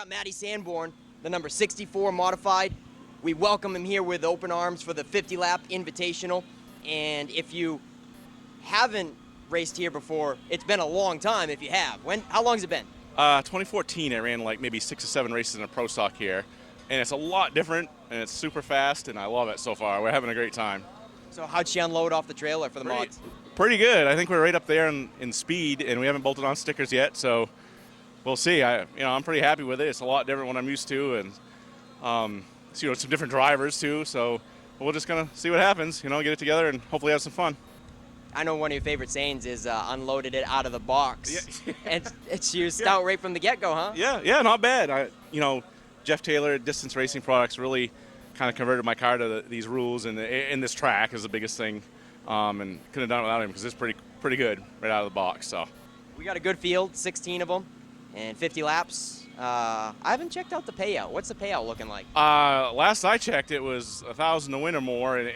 got Matty Sanborn, the number 64 modified. We welcome him here with open arms for the 50-lap Invitational. And if you haven't raced here before, it's been a long time if you have. How long has it been? 2014, I ran like maybe 6 or 7 races in a pro stock here, and it's a lot different, and it's super fast, and I love it so far. We're having a great time. So how'd she unload off the trailer for the mods? Pretty good. I think we're right up there in speed, and we haven't bolted on stickers yet, so we'll see. I'm pretty happy with it. It's a lot different than what I'm used to, and some different drivers too. So we're just gonna see what happens. Get it together and hopefully have some fun. I know one of your favorite sayings is unloaded it out of the box. Yeah. And it's your stout right from the get-go, huh? Yeah, not bad. Jeff Taylor at Distance Racing Products really kind of converted my car to these rules, and this track is the biggest thing. And couldn't have done it without him because it's pretty good right out of the box. So we got a good field, 16 of them, and 50 laps. I haven't checked out the payout. What's the payout looking like? Last I checked, it was 1,000 to win or more, and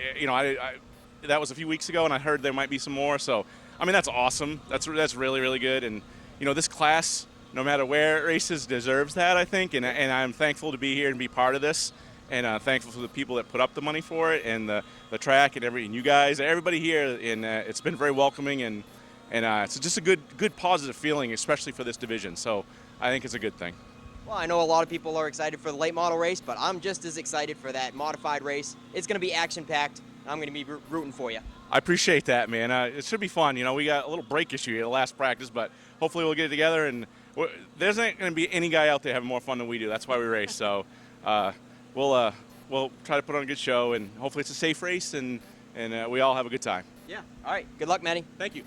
that was a few weeks ago, and I heard there might be some more. So that's awesome. That's really, really good. And this class, no matter where it races, deserves that, I think. And I'm thankful to be here and be part of this, and thankful for the people that put up the money for it, and the track, and you guys, everybody here. And it's been very welcoming, and it's just a good positive feeling, especially for this division. So I think it's a good thing. Well, I know a lot of people are excited for the late model race, but I'm just as excited for that modified race. It's going to be action-packed. I'm going to be rooting for you. I appreciate that, man. It should be fun. We got a little brake issue here the last practice, but hopefully we'll get it together. And there's not going to be any guy out there having more fun than we do. That's why we race. So we'll try to put on a good show, and hopefully it's a safe race, and we all have a good time. Yeah. All right. Good luck, Matty. Thank you.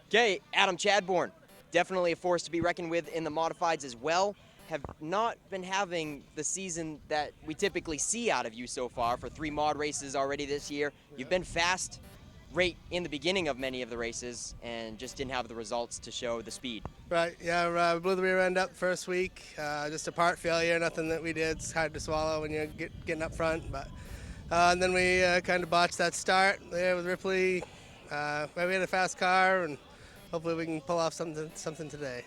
Okay, Adam Chadbourne, definitely a force to be reckoned with in the modifieds as well. Have not been having the season that we typically see out of you so far for 3 mod races already this year. You've been fast right in the beginning of many of the races and just didn't have the results to show the speed. Right, yeah, we blew the rear end up first week. Just a part failure, nothing that we did. It's hard to swallow when you're getting up front. But and then we kind of botched that start there with Ripley. We had a fast car, and hopefully we can pull off something today.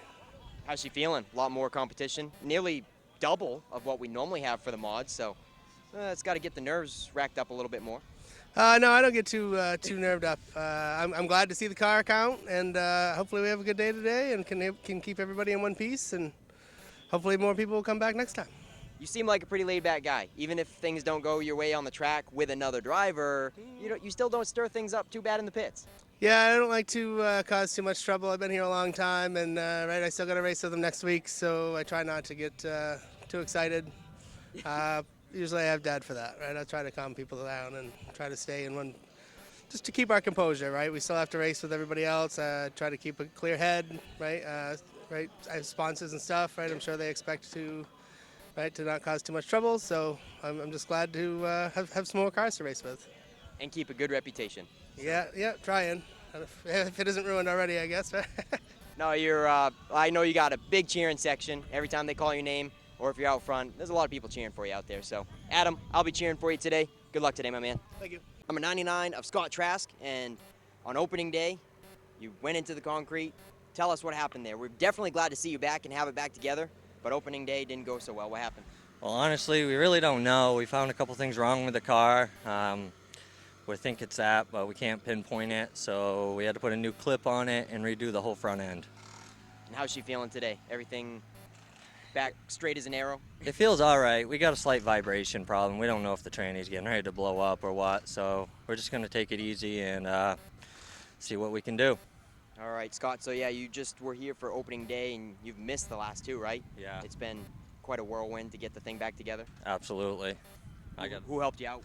How's she feeling? A lot more competition, nearly double of what we normally have for the mods, so it's got to get the nerves racked up a little bit more. No, I don't get too nerved up. I'm glad to see the car count, and hopefully we have a good day today and can keep everybody in one piece, and hopefully more people will come back next time. You seem like a pretty laid-back guy. Even if things don't go your way on the track with another driver, you still don't stir things up too bad in the pits. Yeah, I don't like to cause too much trouble. I've been here a long time, and I still got a race with them next week, so I try not to get too excited. Usually I have Dad for that, right? I try to calm people down and try to stay in one, just to keep our composure, right? We still have to race with everybody else. Try to keep a clear head, right? Right. I have sponsors and stuff, right? I'm sure they expect to not cause too much trouble. So I'm just glad to have some more cars to race with. And keep a good reputation. Yeah, trying. If it isn't ruined already, I guess. No, I know you got a big cheering section every time they call your name, or if you're out front. There's a lot of people cheering for you out there. So, Adam, I'll be cheering for you today. Good luck today, my man. Thank you. Number 99 of Scott Trask, and on opening day, you went into the concrete. Tell us what happened there. We're definitely glad to see you back and have it back together, but opening day didn't go so well. What happened? Well, honestly, we really don't know. We found a couple things wrong with the car. We think it's that, but we can't pinpoint it, so we had to put a new clip on it and redo the whole front end. And how's she feeling today? Everything back straight as an arrow? It feels all right. We got a slight vibration problem. We don't know if the tranny's getting ready to blow up or what, so we're just going to take it easy and see what we can do. All right, Scott, so yeah, you just were here for opening day, and you've missed the last 2, right? Yeah. It's been quite a whirlwind to get the thing back together. Absolutely. Who helped you out?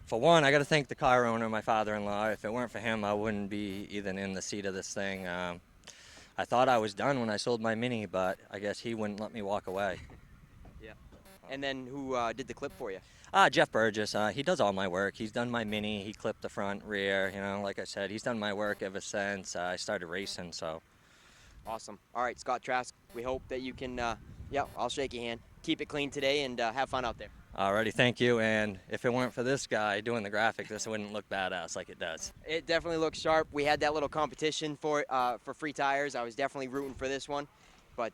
For one, I got to thank the car owner, my father-in-law. If it weren't for him, I wouldn't be even in the seat of this thing. I thought I was done when I sold my Mini, but I guess he wouldn't let me walk away. Yeah. And then who did the clip for you? Jeff Burgess. He does all my work. He's done my Mini. He clipped the front, rear. Like I said, he's done my work ever since I started racing. So. Awesome. All right, Scott Trask, we hope that you can, I'll shake your hand. Keep it clean today and have fun out there. Alrighty, thank you. And if it weren't for this guy doing the graphic, this wouldn't look badass like it does. It definitely looks sharp. We had that little competition for free tires. I was definitely rooting for this one, but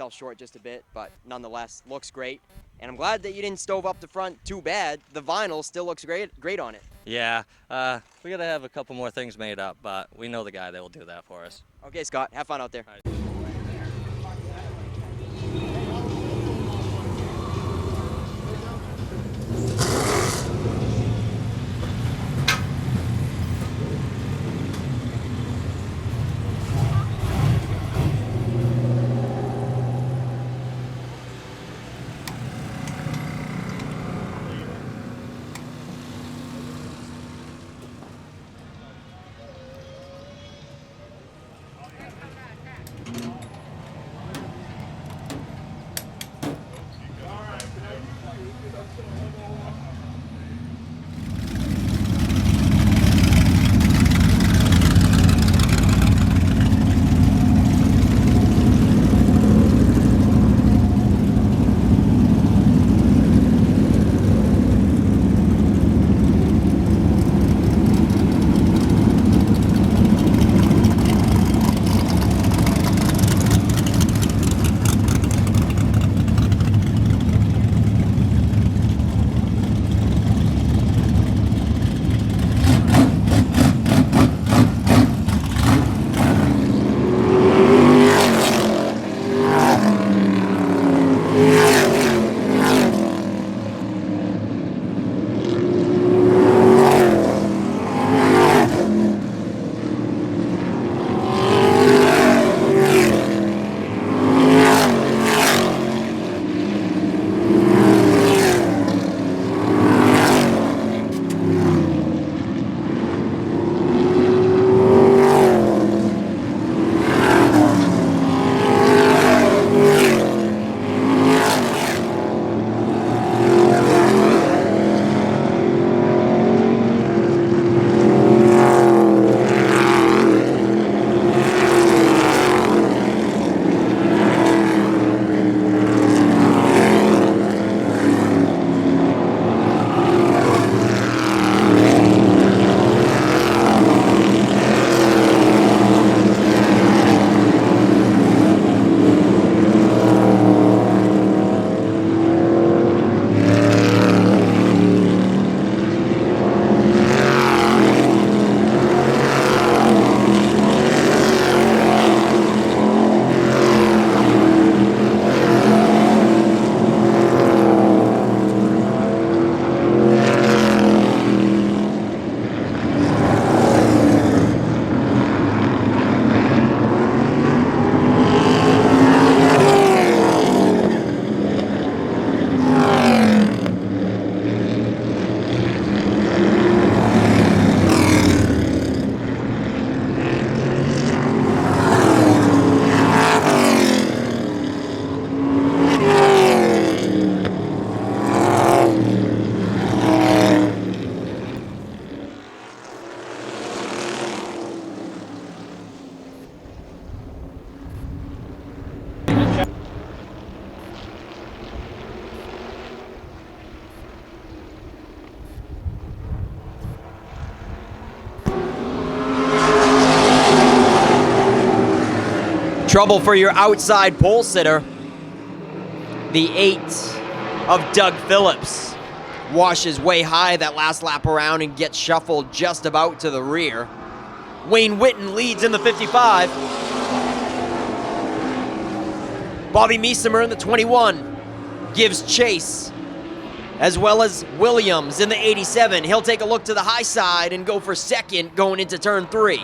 fell short just a bit, but nonetheless, looks great. And I'm glad that you didn't stove up the front too bad. The vinyl still looks great on it. Yeah, we got to have a couple more things made up, but we know the guy that will do that for us. Okay, Scott, have fun out there. Trouble for your outside pole sitter. The 8 of Doug Phillips washes way high that last lap around and gets shuffled just about to the rear. Wayne Whitten leads in the 55. Bobby Miesimer in the 21 gives chase, as well as Williams in the 87. He'll take a look to the high side and go for second going into turn 3.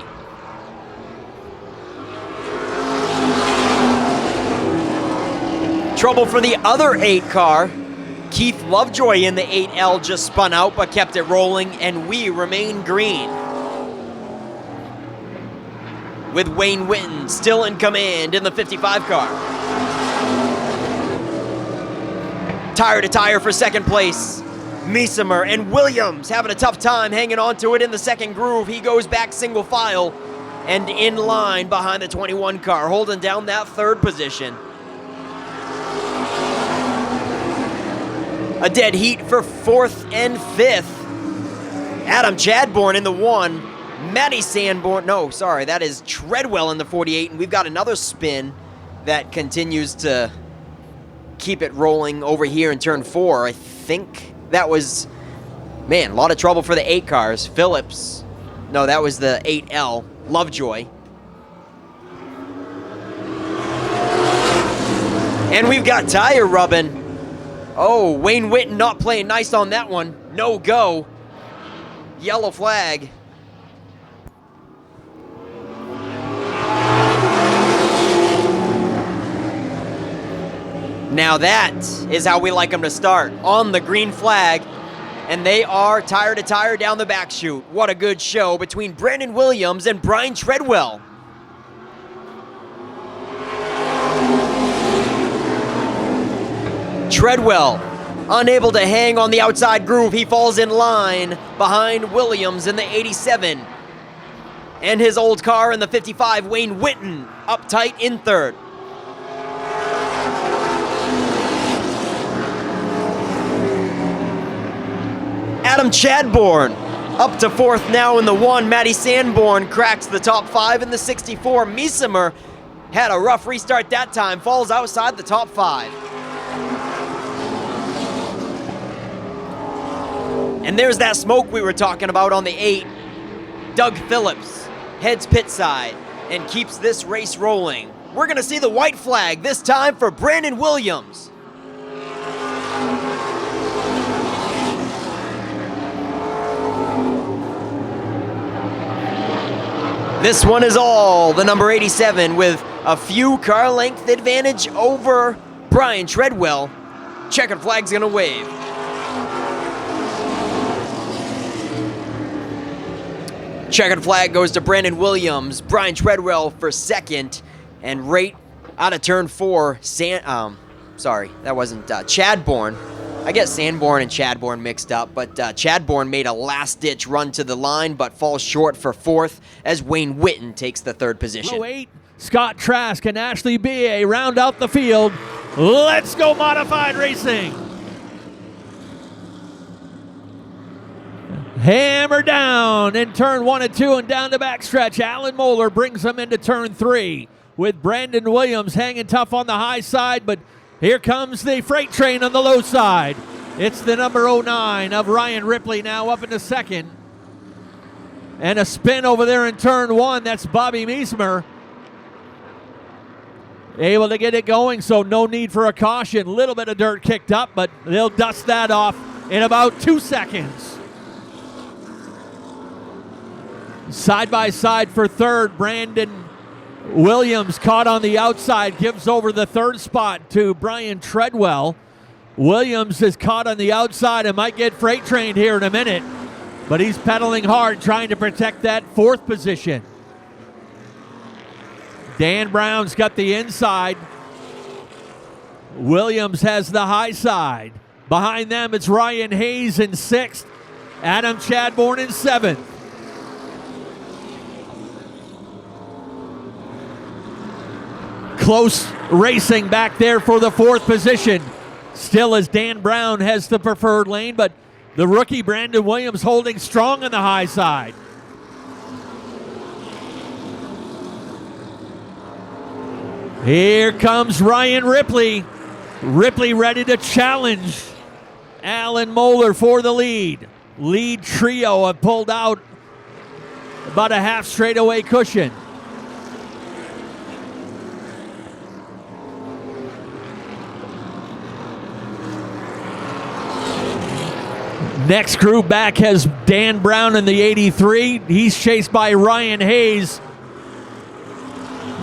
Trouble for the other 8 car. Keith Lovejoy in the 8L just spun out but kept it rolling, and we remain green. With Wayne Whitten still in command in the 55 car. Tire to tire for second place. Miesimer and Williams having a tough time hanging on to it in the second groove. He goes back single file and in line behind the 21 car, holding down that third position. A dead heat for 4th and 5th. Adam Chadbourne in the 1. Matty Sanborn, no, sorry, that is Treadwell in the 48, and we've got another spin that continues to keep it rolling over here in turn 4. I think that was, man, a lot of trouble for the 8 cars. Phillips, no, that was the 8L, Lovejoy. And we've got tire rubbing. Oh, Wayne Witten not playing nice on that one. No go. Yellow flag. Now that is how we like them to start, on the green flag. And they are tire to tire down the back chute. What a good show between Brandon Williams and Brian Treadwell. Treadwell, unable to hang on the outside groove. He falls in line behind Williams in the 87. And his old car in the 55, Wayne Witten, uptight in third. Adam Chadbourne up to fourth now in the 1. Matty Sanborn cracks the top 5 in the 64. Miesimer had a rough restart that time, falls outside the top 5. And there's that smoke we were talking about on the 8. Doug Phillips heads pit side and keeps this race rolling. We're gonna see the white flag this time for Brandon Williams. This one is all the number 87 with a few car length advantage over Brian Treadwell. Checkered flag's gonna wave. Checkered flag goes to Brandon Williams. Brian Treadwell for second. And right out of turn 4, that wasn't Chadbourne. I get Sanborn and Chadbourne mixed up, but Chadbourne made a last-ditch run to the line, but falls short for fourth as Wayne Witten takes the third position. 8, Scott Trask and Ashley B.A. round out the field. Let's go modified racing. Hammer down in turn 1 and 2 and down the backstretch. Alan Moeller brings them into turn 3 with Brandon Williams hanging tough on the high side, but here comes the freight train on the low side. It's the number 09 of Ryan Ripley now up into second. And a spin over there in turn 1. That's Bobby Miesimer. Able to get it going, so no need for a caution. Little bit of dirt kicked up, but they'll dust that off in about 2 seconds. Side by side for third, Brandon Williams caught on the outside, gives over the third spot to Brian Treadwell. Williams is caught on the outside and might get freight trained here in a minute, but he's pedaling hard trying to protect that fourth position. Dan Brown's got the inside. Williams has the high side. Behind them, it's Ryan Hayes in sixth, Adam Chadbourne in seventh. Close racing back there for the fourth position. Still as Dan Brown has the preferred lane, but the rookie Brandon Williams holding strong on the high side. Here comes Ryan Ripley. Ripley ready to challenge Alan Moeller for the lead. Lead trio have pulled out about a half straightaway cushion. Next group back has Dan Brown in the 83. He's chased by Ryan Hayes.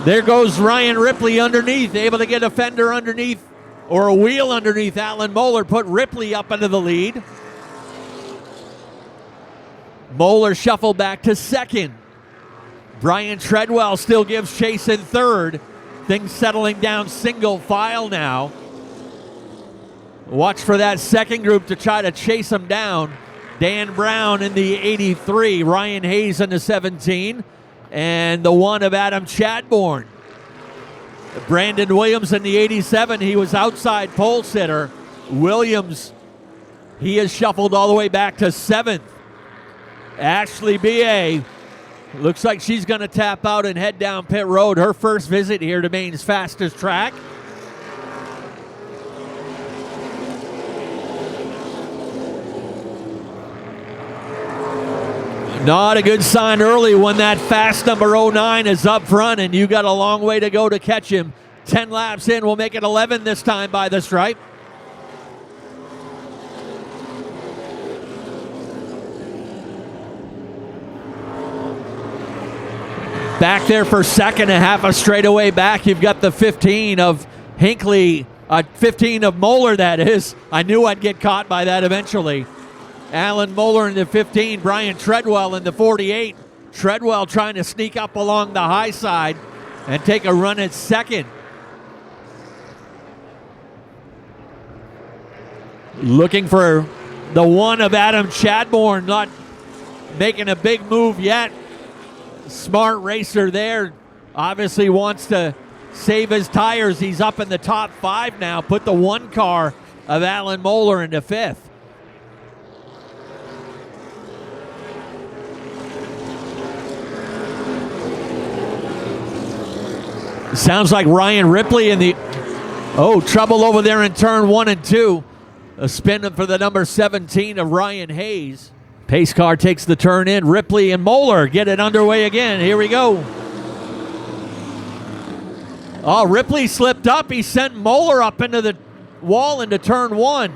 There goes Ryan Ripley underneath, able to get a fender underneath or a wheel underneath Alan Moeller, put Ripley up into the lead. Moeller shuffled back to second. Brian Treadwell still gives chase in third. Things settling down single file now. Watch for that second group to try to chase him down. Dan Brown in the 83, Ryan Hayes in the 17, and the one of Adam Chadbourne. Brandon Williams in the 87, he was outside pole sitter. Williams, he is shuffled all the way back to seventh. Ashley B.A. Looks like she's going to tap out and head down pit road. Her first visit here to Maine's fastest track. Not a good sign early when that fast number 09 is up front, and you got a long way to go to catch him. 10 laps in, we'll make it 11 this time by the stripe. Back there for second, a half a straightaway back. You've got the 15 of Hinckley, 15 of Moeller, that is. I knew I'd get caught by that eventually. Alan Moeller in the 15, Brian Treadwell in the 48. Treadwell trying to sneak up along the high side and take a run at second. Looking for the one of Adam Chadbourne, not making a big move yet. Smart racer there. Obviously wants to save his tires. He's up in the top 5 now. Put the one car of Alan Moeller into 5th. Sounds like Ryan Ripley in the... Oh, trouble over there in turn 1 and 2. A spin for the number 17 of Ryan Hayes. Pace car takes the turn in. Ripley and Moeller get it underway again. Here we go. Oh, Ripley slipped up. He sent Moeller up into the wall into turn 1.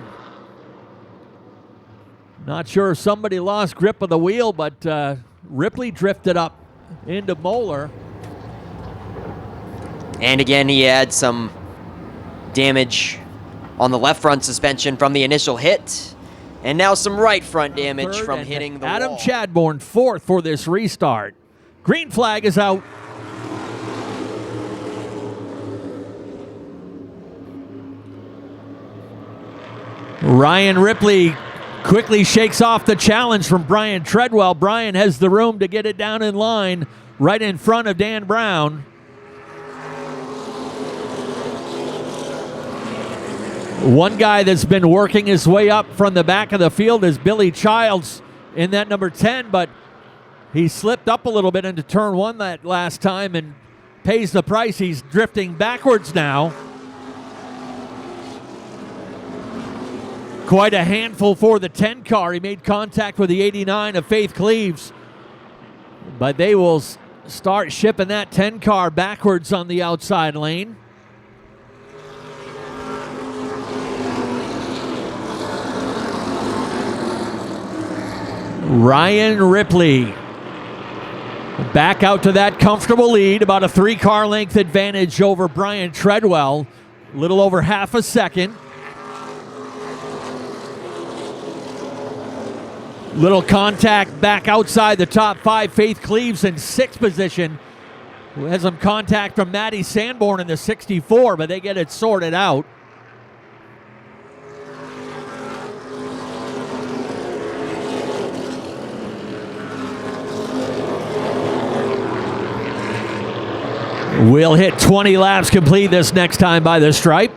Not sure if somebody lost grip of the wheel, but Ripley drifted up into Moeller. And again, he had some damage on the left front suspension from the initial hit. And now some right front damage Third, from hitting the Adam wall. Chadbourne 4th for this restart. Green flag is out. Ryan Ripley quickly shakes off the challenge from Brian Treadwell. Brian has the room to get it down in line right in front of Dan Brown. One guy that's been working his way up from the back of the field is Billy Childs in that number 10, but he slipped up a little bit into turn 1 that last time and pays the price. He's drifting backwards now. Quite a handful for the 10 car. He made contact with the 89 of Faith Cleaves, but they will start shipping that 10 car backwards on the outside lane. Ryan Ripley back out to that comfortable lead, about a 3-car length advantage over Brian Treadwell, a little over half a second. Little contact back outside the top 5. Faith Cleaves in 6th position. Has some contact from Maddie Sanborn in the 64, but they get it sorted out. We'll hit 20 laps complete this next time by the stripe.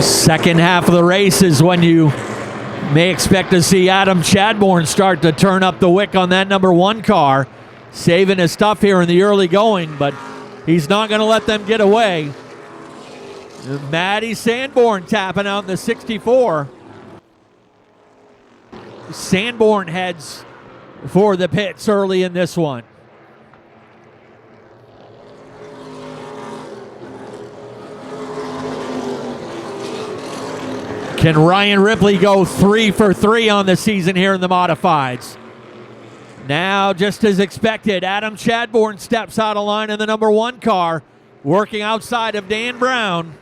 Second half of the race is when you may expect to see Adam Chadbourne start to turn up the wick on that number 1 car. Saving his stuff here in the early going, but he's not going to let them get away. Maddie Sanborn tapping out in the 64. Sanborn heads for the pits early in this one. Can Ryan Ripley go 3 for 3 on the season here in the modifieds? Now, just as expected, Adam Chadbourne steps out of line in the number 1 car, working outside of Dan Brown.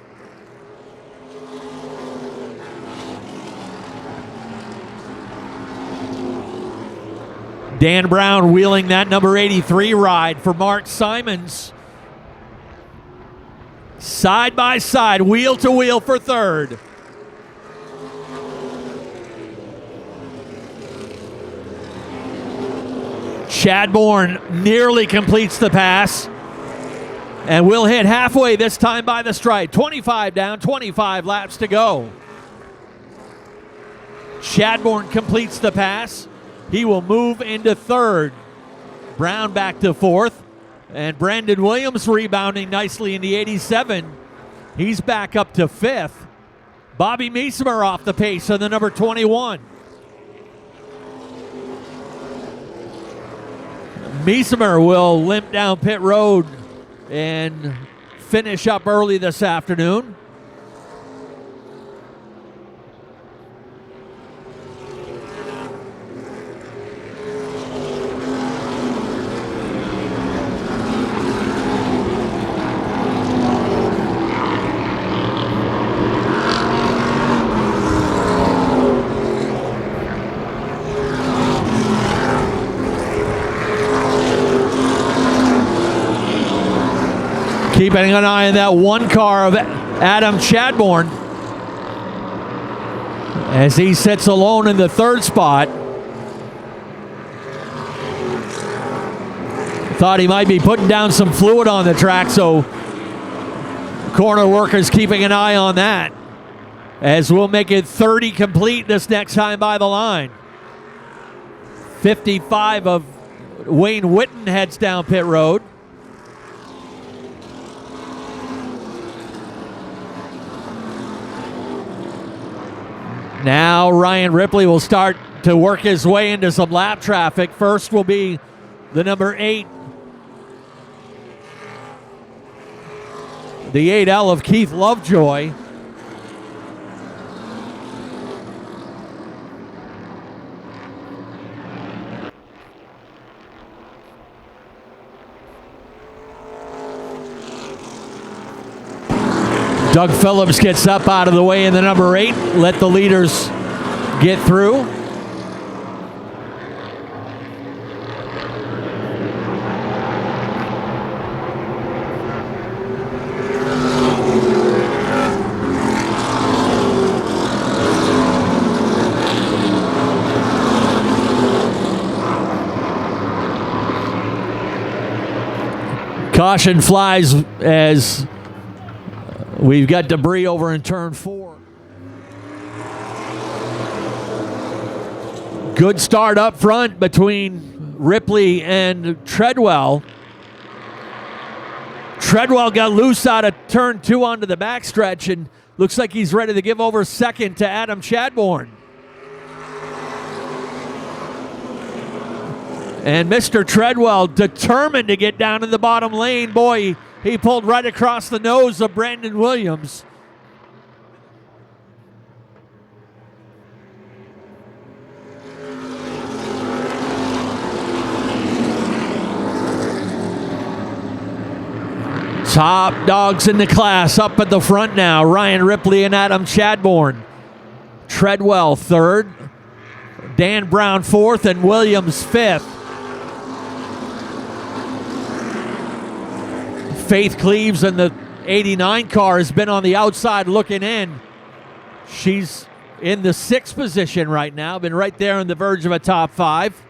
Dan Brown wheeling that number 83 ride for Mark Simons. Side by side, wheel to wheel for 3rd. Chadbourne nearly completes the pass. And we'll hit halfway this time by the stripe. 25 down, 25 laps to go. Chadbourne completes the pass. He will move into third. Brown back to fourth. And Brandon Williams rebounding nicely in the 87. He's back up to fifth. Bobby Meismer off the pace on the number 21. Meismer will limp down pit road and finish up early this afternoon. Keeping an eye on that one car of Adam Chadbourne as he sits alone in the third spot. Thought he might be putting down some fluid on the track, so corner workers keeping an eye on that as we'll make it 30 complete this next time by the line. 55 of Wayne Witten heads down pit road. Now Ryan Ripley will start to work his way into some lap traffic. First will be the number 8. The 8L of Keith Lovejoy. Doug Phillips gets up out of the way in the number 8. Let the leaders get through. Caution flies as we've got debris over in turn 4. Good start up front between Ripley and Treadwell. Treadwell got loose out of turn 2 onto the backstretch and looks like he's ready to give over second to Adam Chadbourne. And Mr. Treadwell determined to get down in the bottom lane. Boy, he pulled right across the nose of Brandon Williams. Top dogs in the class up at the front now. Ryan Ripley and Adam Chadbourne. Treadwell third. Dan Brown fourth and Williams fifth. Faith Cleaves in the 89 car has been on the outside looking in. She's in the 6th position right now, been right there on the verge of a top 5.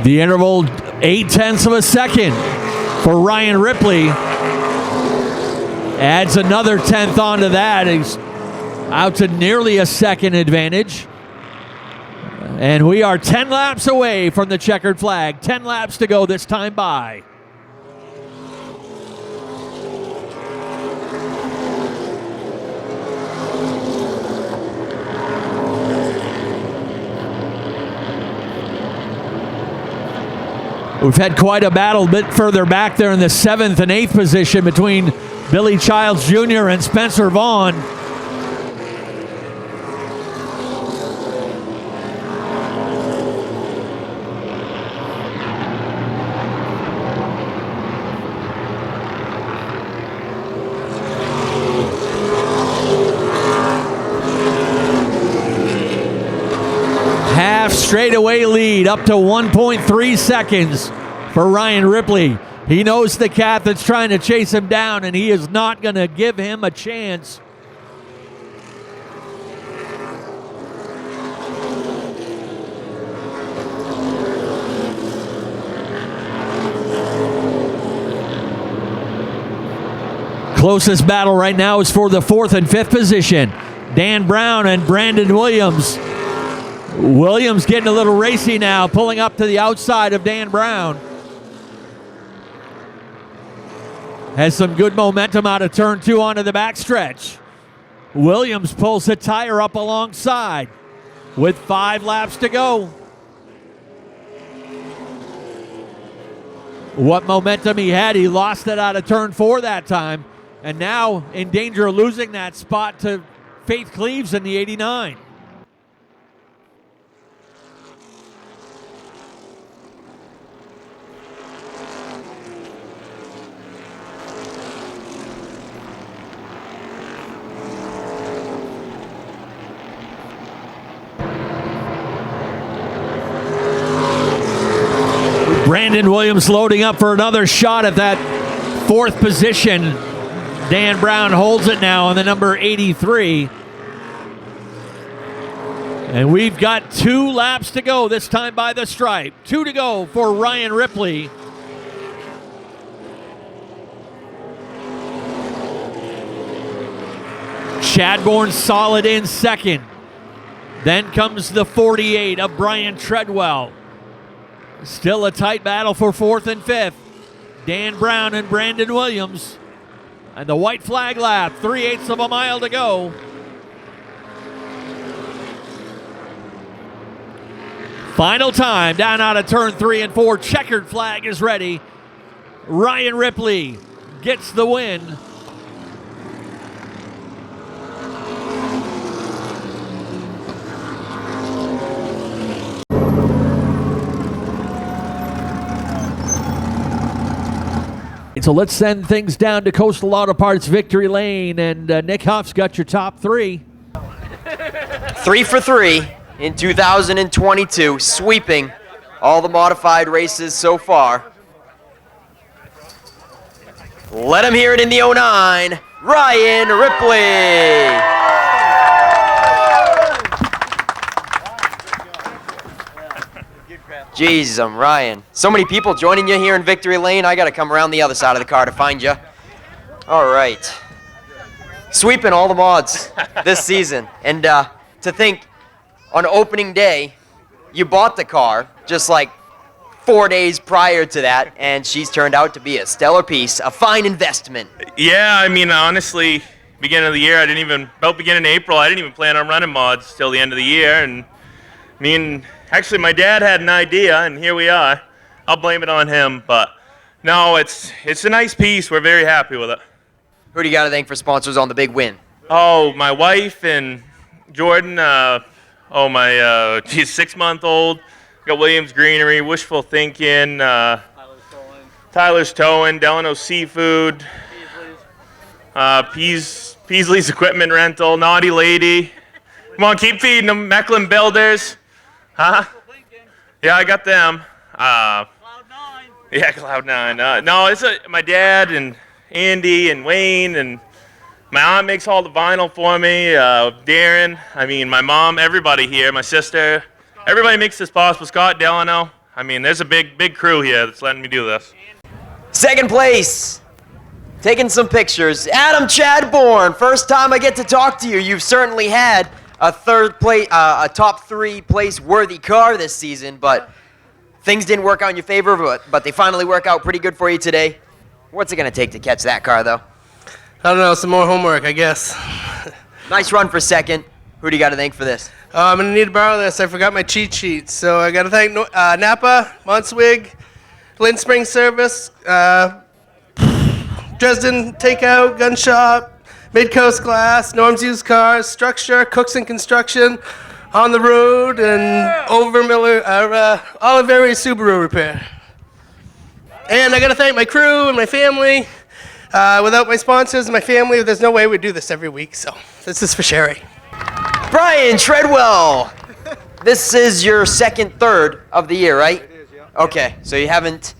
The interval, 0.8 of a second for Ryan Ripley. Adds another 10th onto that. He's out to nearly a second advantage. And we are 10 laps away from the checkered flag. 10 laps to go this time by. We've had quite a battle a bit further back there in the 7th and 8th position between Billy Childs Jr. and Spencer Vaughn. straightaway lead up to 1.3 seconds for Ryan Ripley. He knows the cat that's trying to chase him down, and he is not going to give him a chance. Closest battle right now is for the 4th and 5th position. Dan Brown and Brandon Williams. Williams getting a little racy now, pulling up to the outside of Dan Brown. Has some good momentum out of turn 2 onto the backstretch. Williams pulls the tire up alongside with 5 laps to go. What momentum he had, he lost it out of turn 4 that time. And now in danger of losing that spot to Faith Cleaves in the 89. Brandon Williams loading up for another shot at that 4th position. Dan Brown holds it now on the number 83. And we've got 2 laps to go, this time by the stripe. 2 to go for Ryan Ripley. Chadbourne solid in second. Then comes the 48 of Brian Treadwell. Still a tight battle for 4th and 5th. Dan Brown and Brandon Williams. And the white flag lap, 3/8 of a mile to go. Final time down out of turn 3 and 4. Checkered flag is ready. Ryan Ripley gets the win. So let's send things down to Coastal Auto Parts Victory Lane, and Nick Huff's got your top 3. 3 for 3 in 2022, sweeping all the modified races so far. Let him hear it in the 09, Ryan Ripley. Jeez, Ryan. So many people joining you here in Victory Lane. I got to come around the other side of the car to find you. All right. Sweeping all the mods this season. And to think, on opening day, you bought the car just like 4 days prior to that, and she's turned out to be a stellar piece, a fine investment. Yeah, I mean, honestly, beginning of the year, about beginning of April, I didn't even plan on running mods till the end of the year. And actually, my dad had an idea, and here we are. I'll blame it on him, but no, it's a nice piece. We're very happy with it. Who do you got to thank for sponsors on the big win? Oh, my wife and Jordan. My 6-month-old. Got Williams Greenery, Wishful Thinking, Tyler's Towing, Delano Seafood, Peasley's Equipment Rental, Naughty Lady. Come on, keep feeding them. Mecklin Builders. Huh? Yeah, I got them. Cloud9. Yeah, Cloud9. No, it's my dad and Andy and Wayne, and my aunt makes all the vinyl for me. Darren, my mom, everybody here, my sister. Everybody makes this possible. Scott Delano. There's a big crew here that's letting me do this. Second place. Taking some pictures. Adam Chadbourne. First time I get to talk to you. You've certainly had a top 3 place worthy car this season, but things didn't work out in your favor, but they finally work out pretty good for you today. What's it going to take to catch that car, though? I don't know, some more homework, I guess. Nice run for second. Who do you got to thank for this? I'm going to need to borrow this. I forgot my cheat sheet. So I got to thank Napa, Montswig, Lynn Spring Service, Dresden Takeout, Gun Shop, Mid-Coast Glass, Norm's Used Cars, Structure, Cooks and Construction, On the Road, and Oliveri Subaru Repair. And I got to thank my crew and my family. Without my sponsors and my family, there's no way we'd do this every week. So this is for Sherry. Brian Treadwell. this is your second third of the year, right? It is, yeah. Okay, so you haven't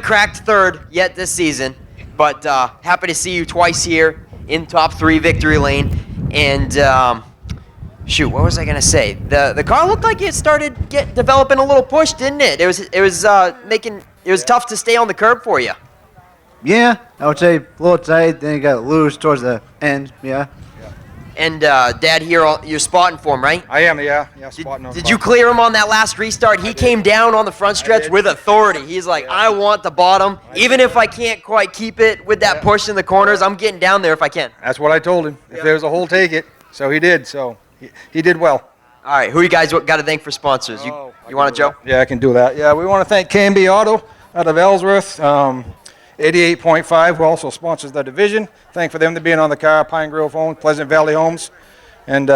cracked third yet this season, but happy to see you twice here in top 3 victory lane. And shoot, what was I gonna say? The car looked like it started developing a little push, didn't it? It was tough to stay on the curb for you. Yeah, I would say a little tight, then you got loose towards the end, yeah. And Dad, here you're spotting for him, right? I am, yeah, spotting on. Did you clear him on that last restart? He came down on the front stretch with authority. He's like, I want the bottom. Even if I can't quite keep it with that push in the corners, I'm getting down there if I can. That's what I told him. If there's a hole, take it. So he did. So he did well. All right, who you guys got to thank for sponsors? You want to, Joe? Yeah, I can do that. Yeah, we want to thank KMB Auto out of Ellsworth. 88.5, who also sponsors the division. Thank for them to being on the car. Pine Grove Homes, Pleasant Valley Homes. And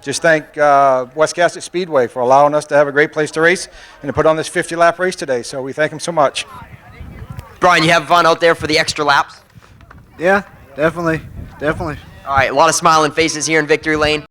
just thank West Casket Speedway for allowing us to have a great place to race and to put on this 50-lap race today. So we thank them so much. Brian, you have fun out there for the extra laps? Yeah, definitely. All right, a lot of smiling faces here in Victory Lane.